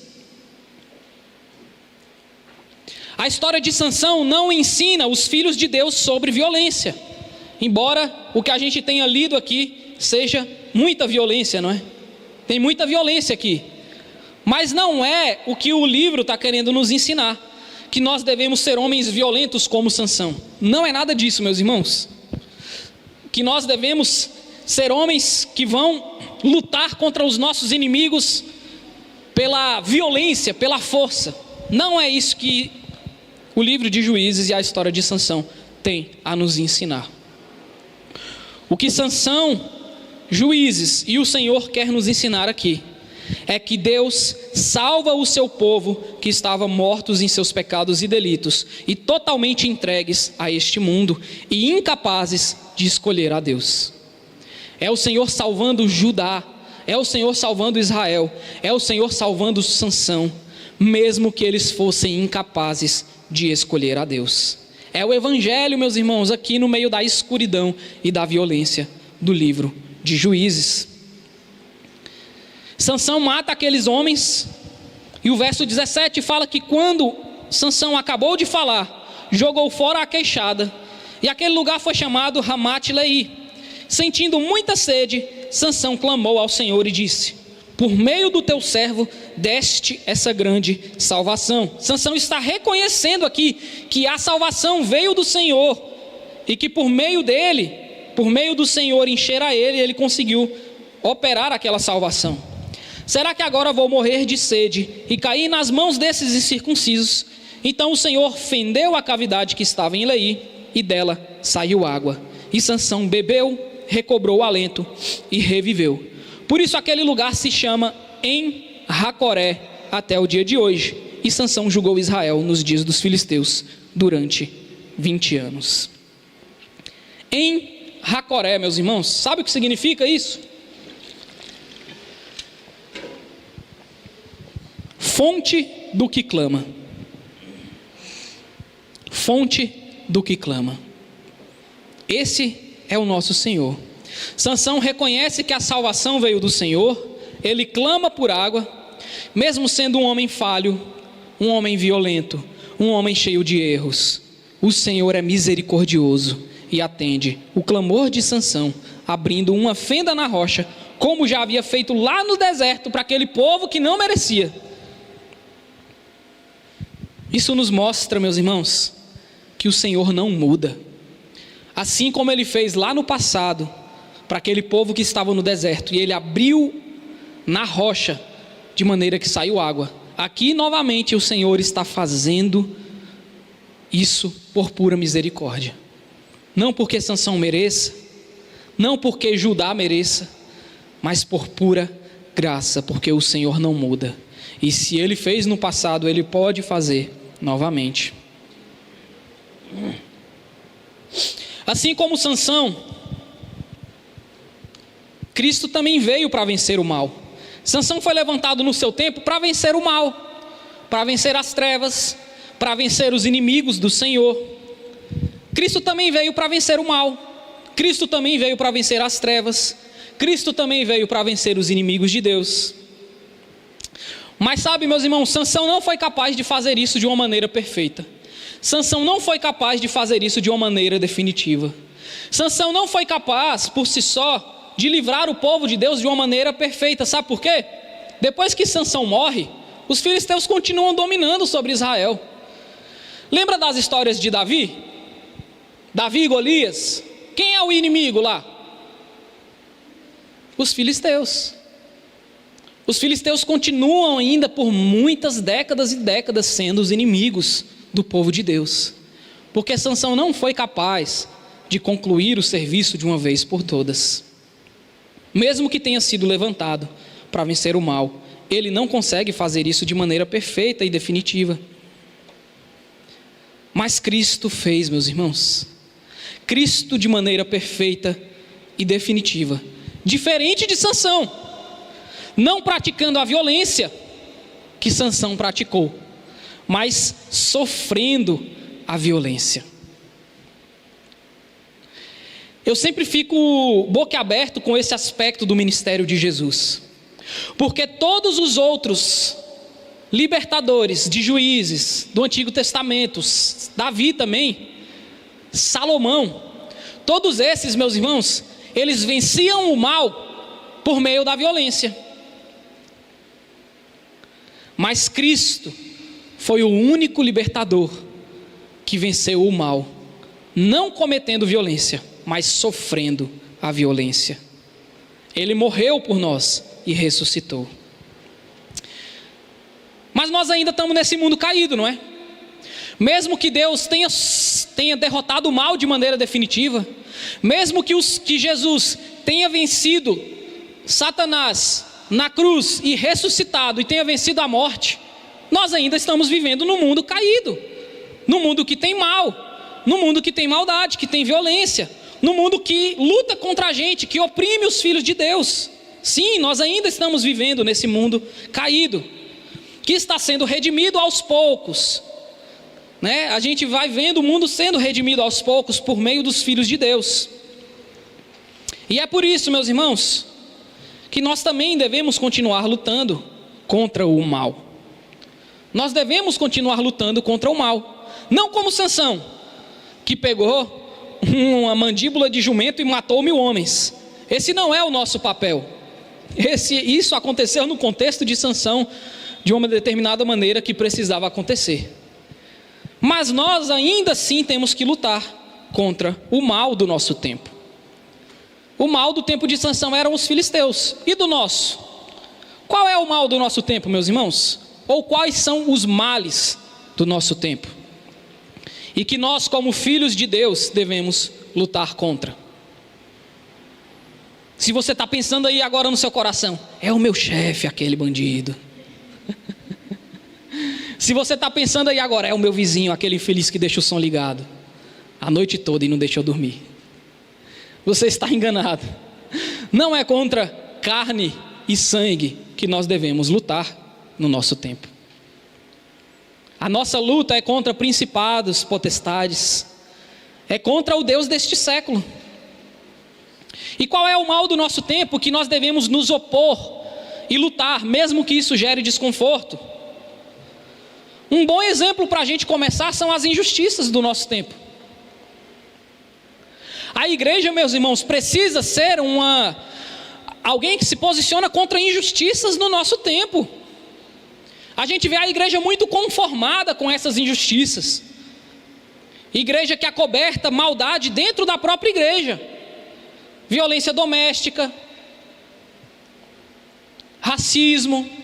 A história de Sansão não ensina os filhos de Deus sobre violência, embora o que a gente tenha lido aqui seja muita violência, não é? Tem muita violência aqui, mas não é o que o livro está querendo nos ensinar, que nós devemos ser homens violentos como Sansão. Não é nada disso, meus irmãos. Que nós devemos ser homens que vão lutar contra os nossos inimigos pela violência, pela força. Não é isso que o livro de Juízes e a história de Sansão tem a nos ensinar. O que Sansão, Juízes e o Senhor quer nos ensinar aqui é que Deus salva o seu povo que estava mortos em seus pecados e delitos e totalmente entregues a este mundo e incapazes de escolher a Deus. É o Senhor salvando Judá, é o Senhor salvando Israel, é o Senhor salvando Sansão, mesmo que eles fossem incapazes de escolher a Deus. É o Evangelho, meus irmãos, aqui no meio da escuridão e da violência do livro de Juízes. Sansão mata aqueles homens, e o verso 17 fala que quando Sansão acabou de falar, jogou fora a queixada, e aquele lugar foi chamado Ramat-Leí. Sentindo muita sede, Sansão clamou ao Senhor e disse: por meio do teu servo deste essa grande salvação. Sansão está reconhecendo aqui que a salvação veio do Senhor, e que por meio dele, por meio do Senhor encher a ele, ele conseguiu operar aquela salvação. Será que agora vou morrer de sede e cair nas mãos desses incircuncisos? Então o Senhor fendeu a cavidade que estava em Leí, e dela saiu água. E Sansão bebeu, recobrou o alento e reviveu. Por isso aquele lugar se chama em Racoré até o dia de hoje. E Sansão julgou Israel nos dias dos filisteus durante 20 anos. Em Racoré, meus irmãos, sabe o que significa isso? Fonte do que clama. Fonte do que clama. Esse é o nosso Senhor. Sansão reconhece que a salvação veio do Senhor, ele clama por água, mesmo sendo um homem falho, um homem violento, um homem cheio de erros. O Senhor é misericordioso e atende o clamor de Sansão, abrindo uma fenda na rocha, como já havia feito lá no deserto para aquele povo que não merecia. Isso nos mostra, meus irmãos, que o Senhor não muda. Assim como ele fez lá no passado, para aquele povo que estava no deserto, e ele abriu na rocha, de maneira que saiu água. Aqui novamente o Senhor está fazendo isso por pura misericórdia. Não porque Sansão mereça, não porque Judá mereça, mas por pura graça, porque o Senhor não muda. E se ele fez no passado, ele pode fazer novamente. Assim como Sansão, Cristo também veio para vencer o mal. Sansão foi levantado no seu tempo para vencer o mal, para vencer as trevas, para vencer os inimigos do Senhor. Cristo também veio para vencer o mal. Cristo também veio para vencer as trevas. Cristo também veio para vencer os inimigos de Deus. Mas sabe, meus irmãos, Sansão não foi capaz de fazer isso de uma maneira perfeita. Sansão não foi capaz de fazer isso de uma maneira definitiva. Sansão não foi capaz, por si só, de livrar o povo de Deus de uma maneira perfeita. Sabe por quê? Depois que Sansão morre, os filisteus continuam dominando sobre Israel. Lembra das histórias de Davi? Davi e Golias. Quem é o inimigo lá? Os filisteus. Os filisteus continuam ainda por muitas décadas e décadas sendo os inimigos do povo de Deus, porque Sansão não foi capaz de concluir o serviço de uma vez por todas. Mesmo que tenha sido levantado para vencer o mal, ele não consegue fazer isso de maneira perfeita e definitiva. Mas Cristo fez, meus irmãos. Cristo, de maneira perfeita e definitiva. Diferente de Sansão, não praticando a violência que Sansão praticou, mas sofrendo a violência. Eu sempre fico boquiaberto com esse aspecto do ministério de Jesus, porque todos os outros libertadores de juízes do Antigo Testamento, Davi também, Salomão, todos esses, meus irmãos, eles venciam o mal por meio da violência. Mas Cristo foi o único libertador que venceu o mal, não cometendo violência, mas sofrendo a violência. Ele morreu por nós e ressuscitou. Mas nós ainda estamos nesse mundo caído, não é? Mesmo que Deus tenha derrotado o mal de maneira definitiva, mesmo que Jesus tenha vencido Satanás na cruz e ressuscitado e tenha vencido a morte, nós ainda estamos vivendo num mundo caído, num mundo que tem mal, num mundo que tem maldade, que tem violência, num mundo que luta contra a gente, que oprime os filhos de Deus. Sim, nós ainda estamos vivendo nesse mundo caído, que está sendo redimido aos poucos, né? A gente vai vendo o mundo sendo redimido aos poucos por meio dos filhos de Deus. E é por isso, meus irmãos, que nós também devemos continuar lutando contra o mal. Nós devemos continuar lutando contra o mal, não como Sansão, que pegou uma mandíbula de jumento e matou 1000 homens. Esse não é o nosso papel. Isso aconteceu no contexto de Sansão, de uma determinada maneira que precisava acontecer. Mas nós ainda assim temos que lutar contra o mal do nosso tempo. O mal do tempo de Sansão eram os filisteus. E do nosso? Qual é o mal do nosso tempo, meus irmãos? Ou quais são os males do nosso tempo? E que nós, como filhos de Deus, devemos lutar contra. Se você está pensando aí agora no seu coração, é o meu chefe, aquele bandido. Se você está pensando aí agora, é o meu vizinho, aquele infeliz que deixa o som ligado a noite toda e não deixa eu dormir, você está enganado. Não é contra carne e sangue que nós devemos lutar no nosso tempo. A nossa luta é contra principados, potestades, é contra o Deus deste século. E qual é o mal do nosso tempo que nós devemos nos opor e lutar, mesmo que isso gere desconforto? Um bom exemplo para a gente começar são as injustiças do nosso tempo. A igreja, meus irmãos, precisa ser alguém que se posiciona contra injustiças no nosso tempo. A gente vê a igreja muito conformada com essas injustiças. Igreja que acoberta maldade dentro da própria igreja. Violência doméstica, racismo.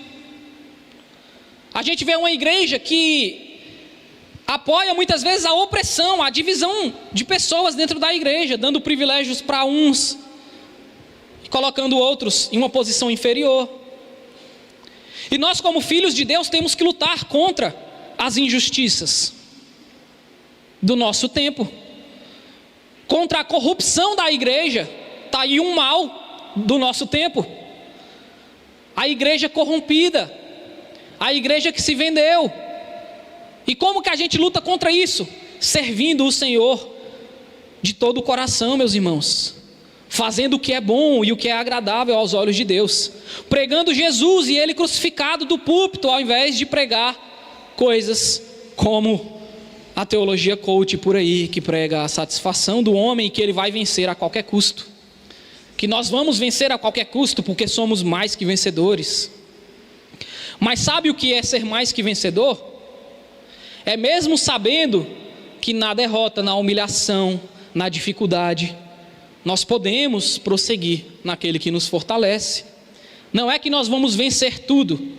A gente vê uma igreja que apoia muitas vezes a opressão, a divisão de pessoas dentro da igreja, dando privilégios para uns e colocando outros em uma posição inferior. E nós, como filhos de Deus, temos que lutar contra as injustiças do nosso tempo, contra a corrupção da igreja. Está aí um mal do nosso tempo. A igreja corrompida, a igreja que se vendeu. E como que a gente luta contra isso? Servindo o Senhor de todo o coração, meus irmãos, fazendo o que é bom e o que é agradável aos olhos de Deus, pregando Jesus e Ele crucificado do púlpito, ao invés de pregar coisas como a teologia coach por aí, que prega a satisfação do homem e que ele vai vencer a qualquer custo, que nós vamos vencer a qualquer custo porque somos mais que vencedores. Mas sabe o que é ser mais que vencedor? É mesmo sabendo que na derrota, na humilhação, na dificuldade, nós podemos prosseguir naquele que nos fortalece. Não é que nós vamos vencer tudo,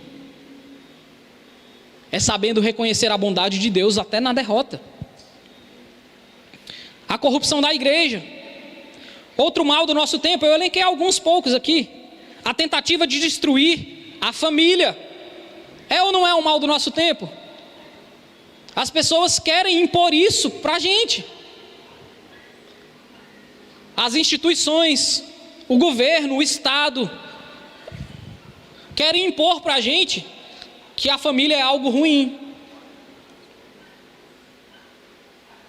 é sabendo reconhecer a bondade de Deus até na derrota. A corrupção da igreja, outro mal do nosso tempo, eu elenquei alguns poucos aqui. A tentativa de destruir a família, é ou não é um mal do nosso tempo? As pessoas querem impor isso para a gente. As instituições, o governo, o Estado, querem impor para a gente que a família é algo ruim.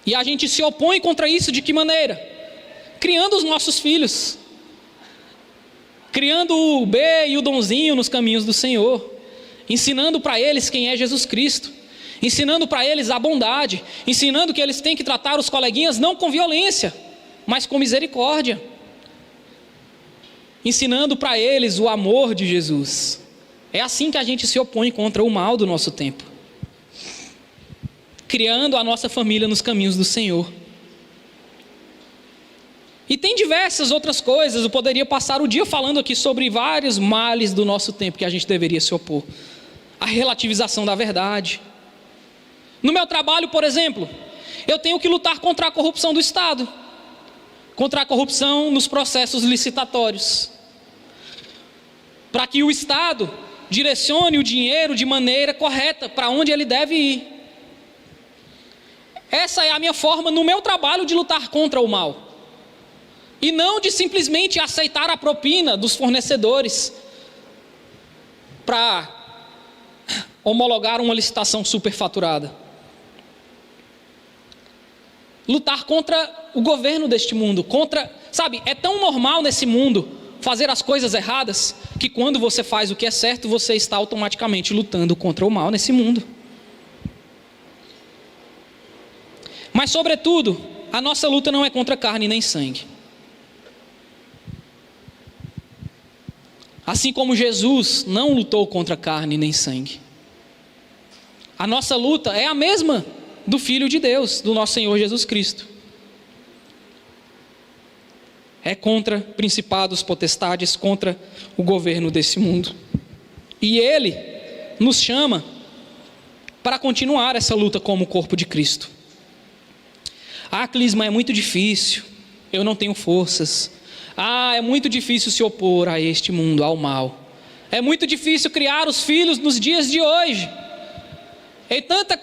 E a gente se opõe contra isso de que maneira? Criando os nossos filhos, criando o B e o Donzinho nos caminhos do Senhor, ensinando para eles quem é Jesus Cristo, ensinando para eles a bondade, ensinando que eles têm que tratar os coleguinhas não com violência, mas com misericórdia, ensinando para eles o amor de Jesus. É assim que a gente se opõe contra o mal do nosso tempo, criando a nossa família nos caminhos do Senhor. E tem diversas outras coisas, eu poderia passar o dia falando aqui sobre vários males do nosso tempo que a gente deveria se opor. A relativização da verdade. No meu trabalho, por exemplo, eu tenho que lutar contra a corrupção do Estado, contra a corrupção nos processos licitatórios, para que o Estado direcione o dinheiro de maneira correta para onde ele deve ir. Essa é a minha forma no meu trabalho de lutar contra o mal. E não de simplesmente aceitar a propina dos fornecedores para homologar uma licitação superfaturada. Lutar contra o governo deste mundo, sabe, é tão normal nesse mundo fazer as coisas erradas, que quando você faz o que é certo, você está automaticamente lutando contra o mal nesse mundo. Mas sobretudo, a nossa luta não é contra carne nem sangue. Assim como Jesus não lutou contra carne nem sangue, a nossa luta é a mesma do Filho de Deus, do nosso Senhor Jesus Cristo. É contra principados, potestades, contra o governo desse mundo. E Ele nos chama para continuar essa luta como corpo de Cristo. Ah, Clisma, é muito difícil, eu não tenho forças. Ah, é muito difícil se opor a este mundo, ao mal. É muito difícil criar os filhos nos dias de hoje. É tanta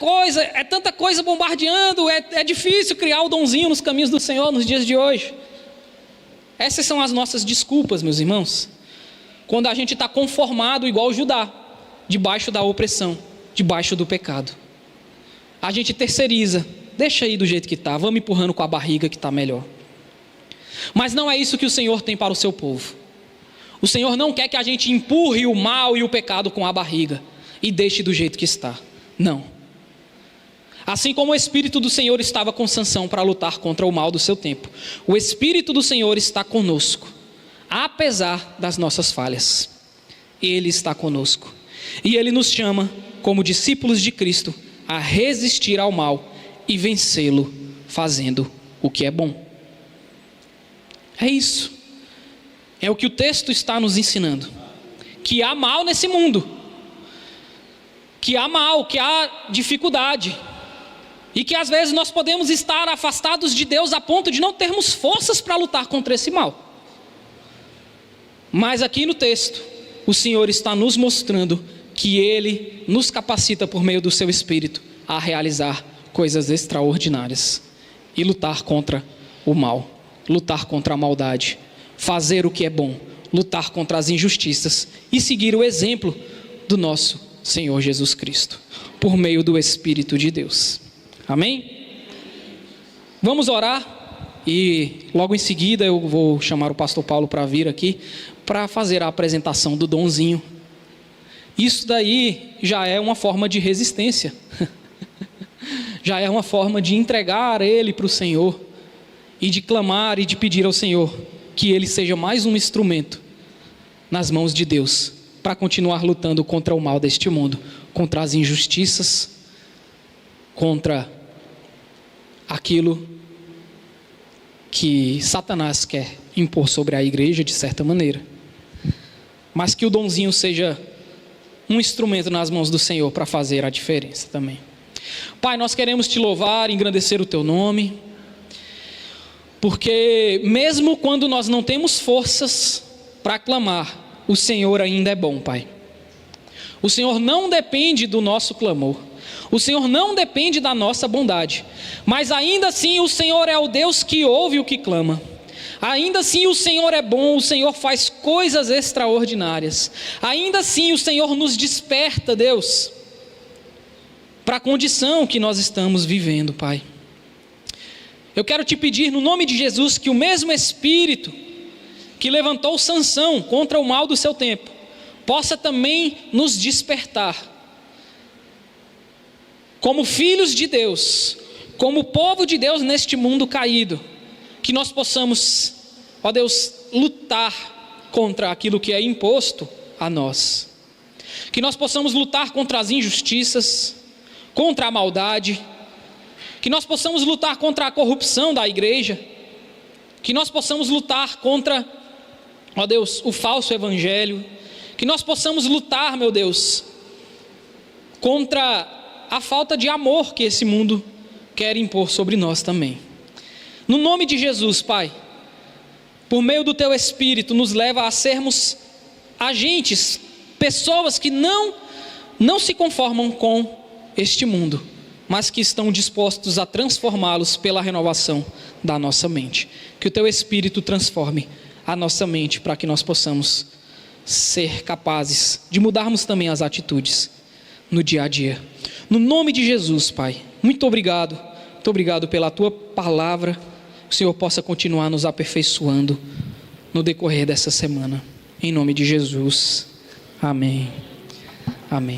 coisa bombardeando, é difícil criar o Donzinho nos caminhos do Senhor nos dias de hoje. Essas são as nossas desculpas, meus irmãos. Quando a gente está conformado igual Judá, debaixo da opressão, debaixo do pecado. A gente terceiriza, deixa aí do jeito que está, vamos empurrando com a barriga que está melhor. Mas não é isso que o Senhor tem para o seu povo. O Senhor não quer que a gente empurre o mal e o pecado com a barriga e deixe do jeito que está. Não. Assim como o Espírito do Senhor estava com Sansão para lutar contra o mal do seu tempo, o Espírito do Senhor está conosco, apesar das nossas falhas. Ele está conosco. E Ele nos chama, como discípulos de Cristo, a resistir ao mal e vencê-lo, fazendo o que é bom. É isso. É o que o texto está nos ensinando. Que há mal nesse mundo. Que há mal, que há dificuldade. E que às vezes nós podemos estar afastados de Deus a ponto de não termos forças para lutar contra esse mal. Mas aqui no texto, o Senhor está nos mostrando que Ele nos capacita por meio do seu Espírito a realizar coisas extraordinárias. E lutar contra o mal. Lutar contra a maldade, fazer o que é bom, lutar contra as injustiças e seguir o exemplo do nosso Senhor Jesus Cristo, por meio do Espírito de Deus. Amém? Vamos orar e logo em seguida eu vou chamar o pastor Paulo para vir aqui para fazer a apresentação do Donzinho. Isso daí já é uma forma de resistência, já é uma forma de entregar ele para o Senhor. E de clamar e de pedir ao Senhor que Ele seja mais um instrumento nas mãos de Deus para continuar lutando contra o mal deste mundo, contra as injustiças, contra aquilo que Satanás quer impor sobre a igreja de certa maneira. Mas que o Donzinho seja um instrumento nas mãos do Senhor para fazer a diferença também. Pai, nós queremos Te louvar, engrandecer o Teu nome, porque mesmo quando nós não temos forças para clamar, o Senhor ainda é bom, Pai. O Senhor não depende do nosso clamor, o Senhor não depende da nossa bondade, mas ainda assim o Senhor é o Deus que ouve o que clama. Ainda assim o Senhor é bom, o Senhor faz coisas extraordinárias. Ainda assim o Senhor nos desperta, Deus, para a condição que nós estamos vivendo, Pai. Eu quero te pedir no nome de Jesus que o mesmo Espírito que levantou Sansão contra o mal do seu tempo, possa também nos despertar, como filhos de Deus, como povo de Deus neste mundo caído, que nós possamos, ó Deus, lutar contra aquilo que é imposto a nós, que nós possamos lutar contra as injustiças, contra a maldade, que nós possamos lutar contra a corrupção da igreja, que nós possamos lutar contra, ó Deus, o falso evangelho, que nós possamos lutar, meu Deus, contra a falta de amor que esse mundo quer impor sobre nós também. No nome de Jesus, Pai, por meio do Teu Espírito, nos leva a sermos agentes, pessoas que não se conformam com este mundo, mas que estão dispostos a transformá-los pela renovação da nossa mente. Que o Teu Espírito transforme a nossa mente para que nós possamos ser capazes de mudarmos também as atitudes no dia a dia. No nome de Jesus, Pai, muito obrigado pela Tua palavra. Que o Senhor possa continuar nos aperfeiçoando no decorrer dessa semana. Em nome de Jesus. Amém. Amém.